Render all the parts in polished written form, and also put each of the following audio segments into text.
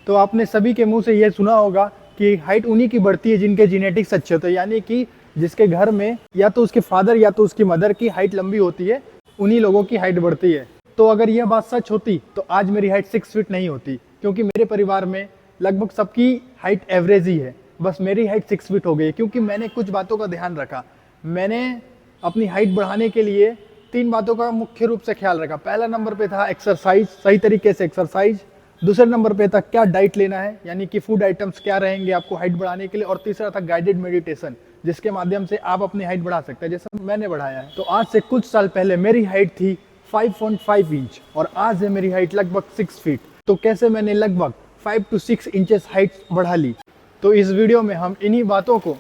तो आपने सभी के मुंह से यह सुना होगा कि हाइट उन्हीं की बढ़ती है जिनके जेनेटिक्स अच्छे होते हैं, यानी कि जिसके घर में या तो उसके फादर या तो उसकी मदर की हाइट लंबी होती है, उन्हीं लोगों की हाइट बढ़ती है। तो अगर यह बात सच होती तो आज मेरी हाइट 6 फीट नहीं होती, क्योंकि मेरे परिवार में लगभग सबकी हाइट एवरेज ही है। बस मेरी हाइट 6 फीट हो गई क्योंकि मैंने कुछ बातों का ध्यान रखा। मैंने अपनी हाइट बढ़ाने के लिए 3 बातों का मुख्य रूप से ख्याल रखा। पहला नंबर पे था एक्सरसाइज, सही तरीके से एक्सरसाइज। दूसरे नंबर पे था क्या डाइट लेना है, यानी कि फूड आइटम्स क्या रहेंगे आपको हाइट बढ़ाने के लिए। और तीसरा था गाइडेड मेडिटेशन, जिसके माध्यम से आप अपनी हाइट बढ़ा सकते हैं, जैसा मैंने बढ़ाया है। तो आज से कुछ साल पहले मेरी हाइट थी 5.5 इंच और आज है मेरी हाइट लगभग 6 फीट। तो कैसे मैंने लगभग 5 to 6 इंचेस हाइट बढ़ा ली। तो इस वीडियो में हम इन्हीं बातों को,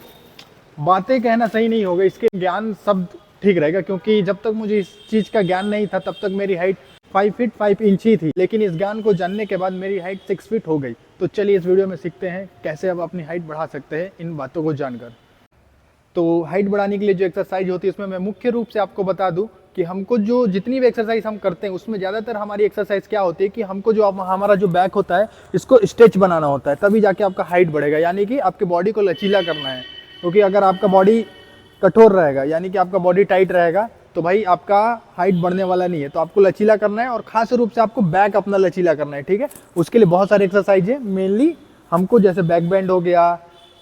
बातें कहना सही नहीं होगा, इसके ज्ञान शब्द ठीक रहेगा, क्योंकि जब तक मुझे इस चीज़ का ज्ञान नहीं था तब तक मेरी हाइट 5 फीट 5 इंच ही थी। लेकिन इस ज्ञान को जानने के बाद मेरी हाइट 6 फीट हो गई। तो चलिए इस वीडियो में सीखते हैं कैसे आप अपनी हाइट बढ़ा सकते हैं इन बातों को जानकर। तो हाइट बढ़ाने के लिए जो एक्सरसाइज होती है उसमें मैं मुख्य रूप से आपको बता दूं कि हमको जो जितनी भी एक्सरसाइज हम करते हैं उसमें ज़्यादातर हमारी एक्सरसाइज क्या होती है कि हमको जो हमारा जो बैक होता है इसको स्ट्रेच बनाना होता है, तभी जाके आपका हाइट बढ़ेगा। यानी कि आपके बॉडी को लचीला करना है, क्योंकि अगर आपका बॉडी कठोर रहेगा, यानी कि आपका बॉडी टाइट रहेगा, तो भाई आपका हाइट बढ़ने वाला नहीं है। तो आपको लचीला करना है और खास रूप से आपको बैक अपना लचीला करना है, ठीक है। उसके लिए बहुत सारे एक्सरसाइज है, मेनली हमको जैसे बैक बेंड हो गया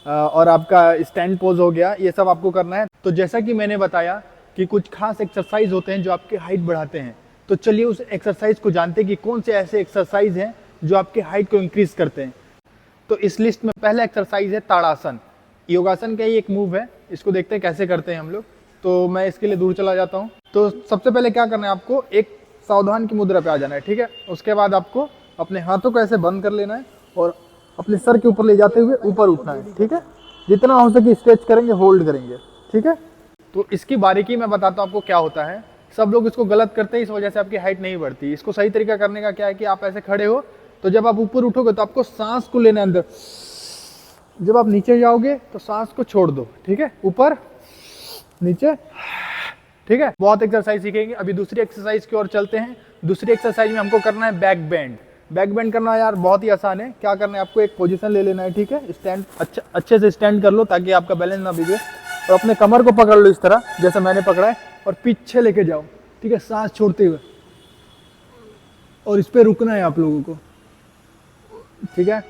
और आपका स्टैंड पोज हो गया, ये सब आपको करना है। तो जैसा कि मैंने बताया कि कुछ खास एक्सरसाइज होते हैं जो आपकी हाइट बढ़ाते हैं। तो चलिए उस एक्सरसाइज को जानते हैं कि कौन से ऐसे एक्सरसाइज हैं जो आपके हाइट को इंक्रीज करते हैं। तो इस लिस्ट में पहला एक्सरसाइज है ताड़ासन। योगासन का ही एक मूव है, इसको देखते हैं कैसे करते हैं हम लोग। तो मैं इसके लिए दूर चला जाता हूँ। तो सबसे पहले क्या करना है, आपको एक सावधान की मुद्रा पे आ जाना है, ठीक है। उसके बाद आपको अपने हाथों को ऐसे बंद कर लेना है और अपने सर के ऊपर ले जाते हुए ऊपर उठना है, ठीक है। जितना हो सके स्ट्रेच करेंगे, होल्ड करेंगे, ठीक है। तो इसकी बारीकी मैं बताता हूँ आपको क्या होता है। सब लोग इसको गलत करते हैं, इस वजह से आपकी हाइट नहीं बढ़ती। इसको सही तरीका करने का क्या है कि आप ऐसे खड़े हो, तो जब आप ऊपर उठोगे तो आपको सांस को लेना है अंदर। जब आप नीचे जाओगे तो सांस को छोड़ दो, ठीक है। ऊपर नीचे, ठीक है। बहुत एक्सरसाइज सीखेंगे। अभी दूसरी एक्सरसाइज की ओर चलते हैं। दूसरी एक्सरसाइज में हमको करना है बैक बेंड। बैक बेंड करना यार बहुत ही आसान है। क्या करना है, आपको एक पोजीशन ले लेना है, ठीक है। स्टैंड अच्छे से स्टैंड कर लो ताकि आपका बैलेंस ना बिगड़े, और अपने कमर को पकड़ लो इस तरह जैसे मैंने पकड़ा है, और पीछे लेके जाओ, ठीक है, सांस छोड़ते हुए। और इस पे रुकना है आप लोगों को, ठीक है।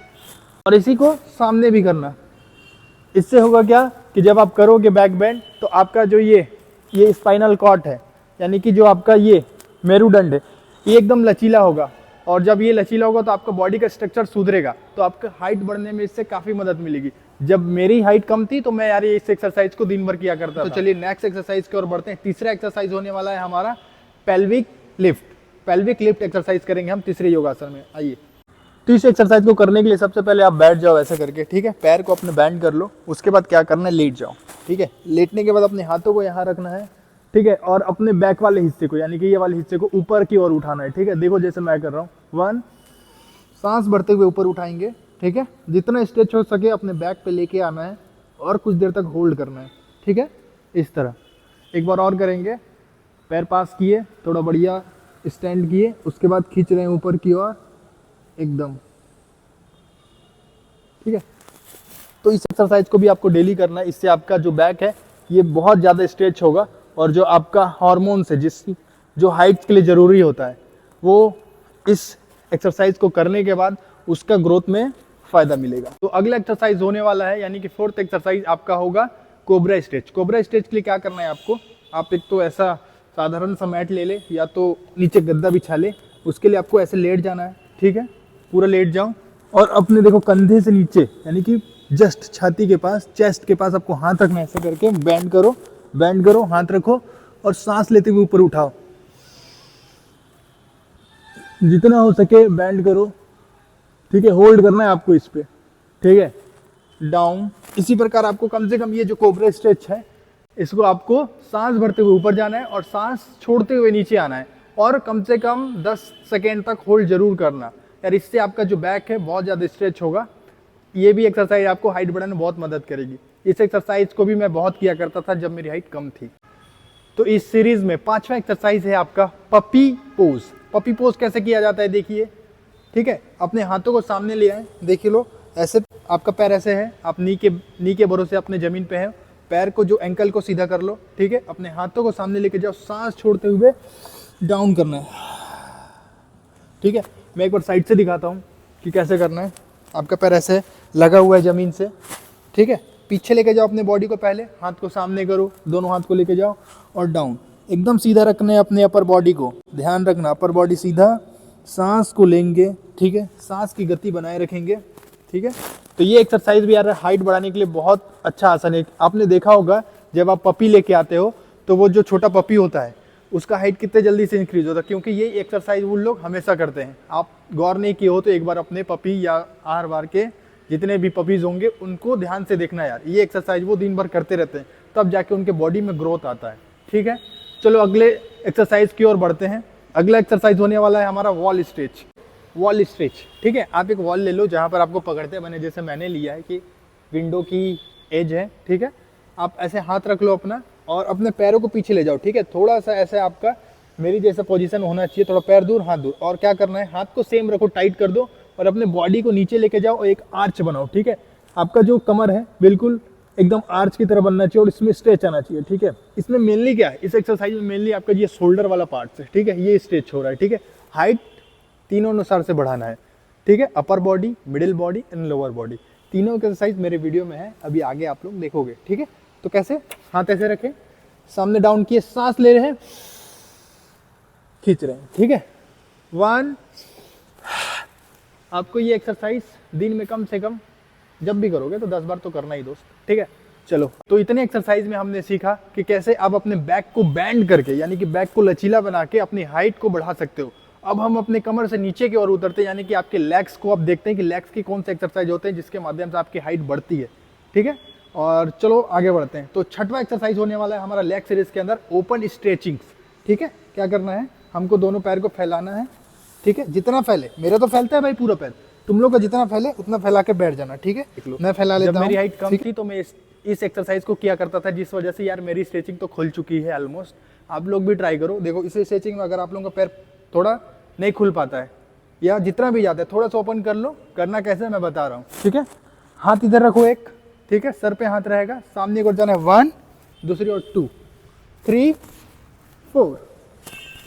और इसी को सामने भी करना। इससे होगा क्या कि जब आप करोगे बैक बेंड तो आपका जो ये स्पाइनल कॉर्ड है, यानी कि जो आपका ये मेरुदंड है, ये एकदम लचीला होगा। और जब ये लचीला होगा तो आपका बॉडी का स्ट्रक्चर सुधरेगा, तो आपका हाइट बढ़ने में इससे काफ़ी मदद मिलेगी। जब मेरी हाइट कम थी तो मैं यार इस एक्सरसाइज को दिन भर किया करता था। तो चलिए नेक्स्ट एक्सरसाइज की ओर बढ़ते हैं। तीसरा एक्सरसाइज होने वाला है हमारा pelvic lift. Pelvic lift exercise करेंगे हम तीसरे योगासन में। आइए, तो इस एक्सरसाइज को करने के लिए सबसे पहले आप बैठ जाओ ऐसे करके, ठीक है। पैर को अपने बैंड कर लो। उसके बाद क्या करना है, लेट जाओ, ठीक है। लेटने के बाद अपने हाथों को यहाँ रखना है, ठीक है। और अपने बैक वाले हिस्से को, यानी कि ये वाले हिस्से को ऊपर की ओर उठाना है, ठीक है। देखो जैसे मैं कर रहा हूँ। 1, सांस भरते हुए ऊपर उठाएंगे, ठीक है। जितना स्ट्रेच हो सके अपने बैक पे लेके आना है और कुछ देर तक होल्ड करना है, ठीक है। इस तरह एक बार और करेंगे। पैर पास किए, थोड़ा बढ़िया स्टैंड किए, उसके बाद खींच रहे हैं ऊपर की ओर एकदम, ठीक है। तो इस एक्सरसाइज को भी आपको डेली करना है। इससे आपका जो बैक है ये बहुत ज़्यादा स्ट्रेच होगा, और जो आपका हार्मोन्स है जो हाइट के लिए ज़रूरी होता है, वो इस एक्सरसाइज को करने के बाद उसका ग्रोथ में फ़ायदा मिलेगा। तो अगला एक्सरसाइज होने वाला है, यानी कि 4th एक्सरसाइज आपका होगा कोबरा स्ट्रेच। कोबरा स्ट्रेच के लिए क्या करना है आपको, आप एक तो ऐसा साधारण सा मैट ले ले या तो नीचे गद्दा बिछा ले। उसके लिए आपको ऐसे लेट जाना है, ठीक है। पूरा लेट जाओ और अपने देखो कंधे से नीचे, यानी कि जस्ट छाती के पास, चेस्ट के पास आपको हाथ रखना है। ऐसे करके बैंड करो, हाथ रखो और सांस लेते हुए ऊपर उठाओ। जितना हो सके बैंड करो, ठीक है। होल्ड करना है आपको इस पे, ठीक है। डाउन। इसी प्रकार आपको कम से कम ये जो कोबरा स्ट्रेच है इसको आपको सांस भरते हुए ऊपर जाना है और सांस छोड़ते हुए नीचे आना है, और कम से कम 10 सेकेंड तक होल्ड जरूर करना यार। इससे आपका जो बैक है बहुत ज़्यादा स्ट्रेच होगा। ये भी एक्सरसाइज आपको हाइट बढ़ाने में बहुत मदद करेगी। इस एक्सरसाइज को भी मैं बहुत किया करता था जब मेरी हाइट कम थी। तो इस सीरीज में 5वां एक्सरसाइज है आपका पपी पोज। पपी पोज कैसे किया जाता है देखिए। ठीक है। अपने हाथों को सामने ले आए, देखिए लो ऐसे, आपका पैर ऐसे है, आप नी के भरोसे अपने जमीन पे है, पैर को जो एंकल को सीधा कर लो, ठीक है। अपने हाथों को सामने लेके जाओ, सांस छोड़ते हुए डाउन करना है, ठीक है। मैं एक बार साइड से दिखाता हूँ कि कैसे करना है। आपका पैर ऐसे लगा हुआ है ज़मीन से, ठीक है। पीछे लेके जाओ अपने बॉडी को, पहले हाथ को सामने करो, दोनों हाथ को लेके जाओ और डाउन, एकदम सीधा रखना है अपने अपर बॉडी को, ध्यान रखना अपर बॉडी सीधा, सांस को लेंगे, ठीक है, सांस की गति बनाए रखेंगे, ठीक है। तो ये एक्सरसाइज भी यार हाइट बढ़ाने के लिए बहुत अच्छा आसन है। आपने देखा होगा जब आप पपी लेके आते हो तो वो जो छोटा पपी होता है उसका हाइट कितने जल्दी से इंक्रीज होता है, क्योंकि ये एक्सरसाइज वो लोग हमेशा करते हैं। आप गौर नहीं किए हो तो एक बार अपने पपी या आहार बार के जितने भी पपीज होंगे उनको ध्यान से देखना यार, ये एक्सरसाइज वो दिन भर करते रहते हैं, तब जाके उनके बॉडी में ग्रोथ आता है, ठीक है। चलो अगले एक्सरसाइज की ओर बढ़ते हैं। अगला एक्सरसाइज होने वाला है हमारा वॉल स्ट्रेच। वॉल स्ट्रेच, ठीक है। आप एक वॉल ले लो जहाँ पर आपको पकड़ते बने, जैसे मैंने लिया है कि विंडो की एज है, ठीक है। आप ऐसे हाथ रख लो अपना और अपने पैरों को पीछे ले जाओ, ठीक है। थोड़ा सा ऐसे आपका मेरी जैसा पोजीशन होना चाहिए, थोड़ा पैर दूर हाथ दूर। और क्या करना है, हाथ को सेम रखो, टाइट कर दो और अपने बॉडी को नीचे लेके जाओ और एक आर्च बनाओ, ठीक है। आपका जो कमर है बिल्कुल एकदम आर्च की तरह बनना चाहिए और इसमें स्ट्रेच आना चाहिए, ठीक है। इसमें मेनली क्या है, इस एक्सरसाइज में मेनली आपका ये शोल्डर वाला पार्ट है, ठीक है, ये स्ट्रेच हो रहा है, ठीक है। हाइट तीनों अनुसार से बढ़ाना है, ठीक है। Upper body, middle body and lower body, तीनों एक्सरसाइज मेरे वीडियो में है, अभी आगे आप लोग देखोगे, ठीक है। तो कैसे, हाथ ऐसे रखें, सामने डाउन किए, सांस ले रहे हैं, खींच रहे हैं, ठीक है। 1, आपको ये एक्सरसाइज दिन में कम से कम जब भी करोगे तो 10 बार तो करना ही दोस्त, ठीक है। चलो, तो इतने एक्सरसाइज में हमने सीखा कि कैसे आप अपने बैक को बैंड करके, यानी कि बैक को लचीला बना के अपनी हाइट को बढ़ा सकते हो। अब हम अपने कमर से नीचे की ओर उतरते हैं, यानी कि आपके लेग्स को आप देखते हैं कि लेग्स के कौन से एक्सरसाइज होते हैं जिसके माध्यम से आपकी हाइट बढ़ती है, ठीक है। और चलो आगे बढ़ते हैं। तो छठवां एक्सरसाइज होने वाला है हमारा लेग सीरीज के अंदर ओपन स्ट्रेचिंग्स, ठीक है। क्या करना है, हमको दोनों पैर को फैलाना है, ठीक है। जितना फैले, मेरा तो फैलता है भाई पूरा पैर, तुम लोग का जितना फैले उतना फैला के बैठ जाना, ठीक है। मैं फैला लेता हूं। जब मेरी हाइट कम थी तो मैं इस एक्सरसाइज को किया करता था, जिस वजह से यार मेरी स्ट्रेचिंग तो खुल चुकी है ऑलमोस्ट। आप लोग भी ट्राई करो, देखो इस स्ट्रेचिंग में अगर आप लोगों का पैर थोड़ा नहीं खुल पाता है या जितना भी जाता है थोड़ा सा ओपन कर लो। करना कैसे मैं बता रहा हूँ, ठीक है। हाथ इधर रखो एक, ठीक है, सर पे हाथ रहेगा, सामने को जाना है 1, दूसरी ओर 2, 3, 4,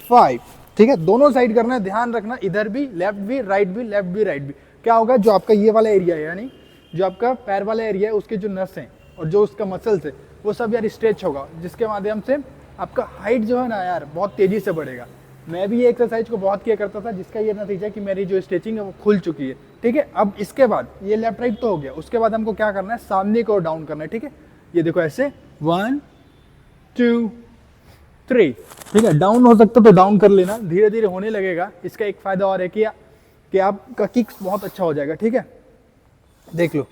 5, ठीक है। दोनों साइड करना है, ध्यान रखना, इधर भी लेफ्ट भी, राइट भी, लेफ्ट भी, राइट भी। क्या होगा, जो आपका ये वाला एरिया है, यानी जो आपका पैर वाला एरिया है, उसके जो नस हैं और जो उसका मसल्स है वो सब यार स्ट्रेच होगा, जिसके माध्यम से आपका हाइट जो है ना यार बहुत तेजी से बढ़ेगा। मैं भी ये एक्सरसाइज को बहुत किया करता था, जिसका ये नतीजा कि मेरी जो स्ट्रेचिंग है वो खुल चुकी है, ठीक है। अब इसके बाद ये लेफ्ट राइट तो हो गया, उसके बाद हमको क्या करना है, सामने को डाउन करना है, ठीक है। ये देखो ऐसे 1, 2, 3, ठीक है। डाउन हो सकता तो डाउन कर लेना, धीरे धीरे होने लगेगा। इसका एक फायदा और है कि आपका किक्स बहुत अच्छा हो जाएगा, ठीक है। देख लो।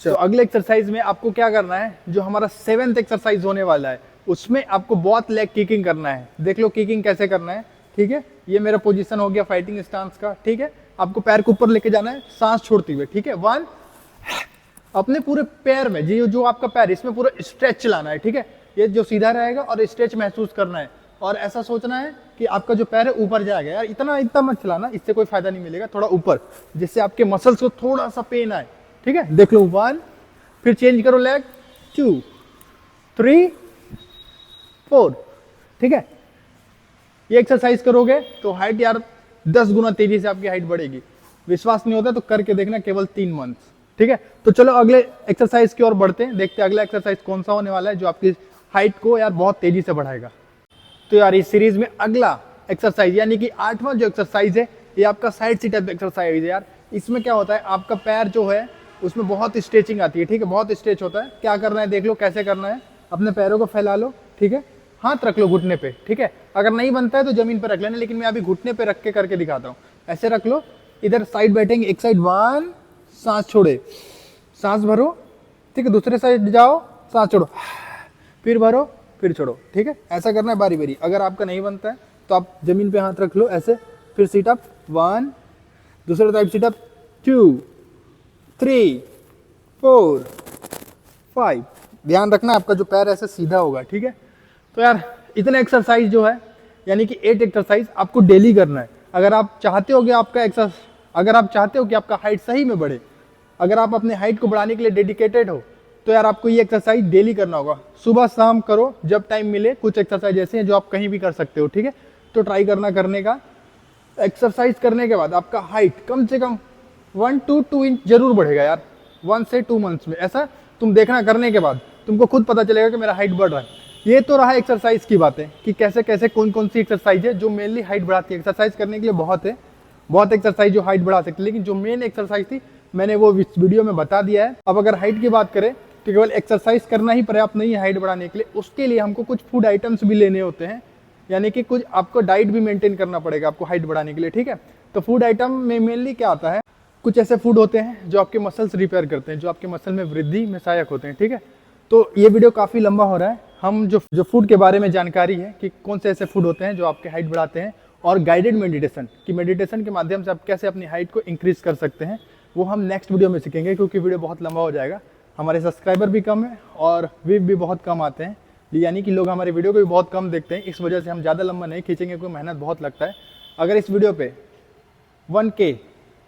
तो अगले एक्सरसाइज में आपको क्या करना है, जो हमारा 7th एक्सरसाइज होने वाला है उसमें आपको बहुत लेग किकिंग करना है। देख लो किकिंग कैसे करना है, ठीक है। ये मेरा पोजीशन हो गया फाइटिंग स्टांस का, ठीक है। आपको पैर को ऊपर लेके जाना है सांस छोड़ते हुए, ठीक है। 1, अपने पूरे पैर में जो आपका पैर इसमें पूरा स्ट्रेच लाना है, ठीक है। ये जो सीधा रहेगा और स्ट्रेच महसूस करना है और ऐसा सोचना है कि आपका जो पैर है ऊपर जाएगा। यार इतना मत चलाना, इससे कोई फायदा नहीं मिलेगा, थोड़ा ऊपर, जिससे आपके मसल्स को थोड़ा सा पेन आए, ठीक है। देख लो 1, फिर चेंज करो लेग, 2, 3, 4, ठीक है। ये एक्सरसाइज करोगे तो हाइट यार 10 गुना तेजी से आपकी हाइट बढ़ेगी। विश्वास नहीं होता तो करके देखना, केवल 3 मंथ, ठीक है। तो चलो अगले एक्सरसाइज की ओर बढ़ते हैं, देखते हैं अगला एक्सरसाइज कौन सा होने वाला है जो आपकी हाइट को यार बहुत तेजी से बढ़ाएगा। तो यार इस सीरीज में अगला एक्सरसाइज यानी कि 8वां जो एक्सरसाइज है ये आपका साइड सिट अप एक्सरसाइज है। यार इसमें क्या होता है, आपका पैर जो है उसमें बहुत स्ट्रेचिंग आती है, ठीक है, बहुत स्ट्रेच होता है। क्या करना है देख लो कैसे करना है, अपने पैरों को फैला लो, ठीक है, हाथ रख लो घुटने पे, ठीक है। अगर नहीं बनता है तो जमीन पे रख लेना, लेकिन मैं अभी घुटने पे रख के करके दिखाता हूँ। ऐसे रख लो, इधर साइड बैठेंगे, एक साइड 1, सांस छोड़े, सांस भरो, ठीक है, दूसरे साइड जाओ, सांस छोड़ो, फिर भरो, फिर छोड़ो, ठीक है। ऐसा करना है बारी बारी। अगर आपका नहीं बनता है तो आप जमीन पे हाथ रख लो ऐसे, फिर सीट अप 1, दूसरे साइड सीट अप 2, 3, 4, 5। ध्यान रखना आपका जो पैर ऐसे सीधा होगा, ठीक है। तो यार इतने एक्सरसाइज जो है यानी कि 8 एक्सरसाइज आपको डेली करना है। अगर आप चाहते हो कि अगर आप चाहते हो कि आपका हाइट सही में बढ़े, अगर आप अपने हाइट को बढ़ाने के लिए डेडिकेटेड हो, तो यार आपको ये एक्सरसाइज डेली करना होगा। सुबह शाम करो, जब टाइम मिले। कुछ एक्सरसाइज ऐसे हैं जो आप कहीं भी कर सकते हो, ठीक है। तो ट्राई करने का। एक्सरसाइज करने के बाद आपका हाइट कम से कम 1 to 2 इंच जरूर बढ़ेगा यार, 1 से 2 मंथ्स में। ऐसा तुम देखना, करने के बाद तुमको खुद पता चलेगा कि मेरा हाइट बढ़ रहा है। ये तो रहा एक्सरसाइज की बातें कि कैसे कैसे कौन कौन सी एक्सरसाइज है जो मेनली हाइट बढ़ाती है। एक्सरसाइज करने के लिए बहुत है, बहुत एक्सरसाइज जो हाइट बढ़ा सकती है, लेकिन जो मेन एक्सरसाइज थी मैंने वो इस वीडियो में बता दिया है। अब अगर हाइट की बात करें तो केवल एक्सरसाइज करना ही पर्याप्त नहीं है हाइट बढ़ाने के लिए, उसके लिए हमको कुछ फूड आइटम्स भी लेने होते हैं, यानी कि कुछ आपको डाइट भी मेंटेन करना पड़ेगा आपको हाइट बढ़ाने के लिए, ठीक है। तो फूड आइटम में मेनली क्या आता है, कुछ ऐसे फूड होते हैं जो आपके मसल्स रिपेयर करते हैं, जो आपके मसल में वृद्धि में सहायक होते हैं, ठीक है। तो ये वीडियो काफ़ी लंबा हो रहा है। हम जो फूड के बारे में जानकारी है कि कौन से ऐसे फूड होते हैं जो आपके हाइट बढ़ाते हैं, और गाइडेड मेडिटेशन कि मेडिटेशन के माध्यम से आप कैसे अपनी हाइट को इंक्रीज कर सकते हैं, वो हम नेक्स्ट वीडियो में सीखेंगे, क्योंकि वीडियो बहुत लंबा हो जाएगा। हमारे सब्सक्राइबर भी कम है और व्यू भी बहुत कम आते हैं, यानी कि लोग हमारे वीडियो को भी बहुत कम देखते हैं। इस वजह से हम ज़्यादा लंबा नहीं खींचेंगे, क्योंकि मेहनत बहुत लगता है। अगर इस वीडियो पे 1K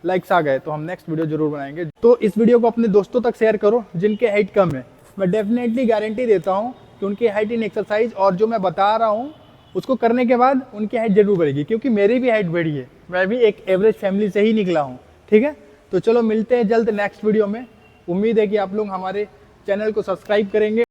लाइक्स आ गए तो हम नेक्स्ट वीडियो जरूर बनाएंगे। तो इस वीडियो को अपने दोस्तों तक शेयर करो जिनके हाइट कम है। मैं डेफिनेटली गारंटी देता हूँ कि उनकी हाइट इन एक्सरसाइज और जो मैं बता रहा हूँ उसको करने के बाद उनकी हाइट जरूर बढ़ेगी, क्योंकि मेरी भी हाइट बढ़ी है। मैं भी एक एवरेज फैमिली से ही निकला हूँ, ठीक है। तो चलो मिलते हैं जल्द नेक्स्ट वीडियो में। उम्मीद है कि आप लोग हमारे चैनल को सब्सक्राइब करेंगे।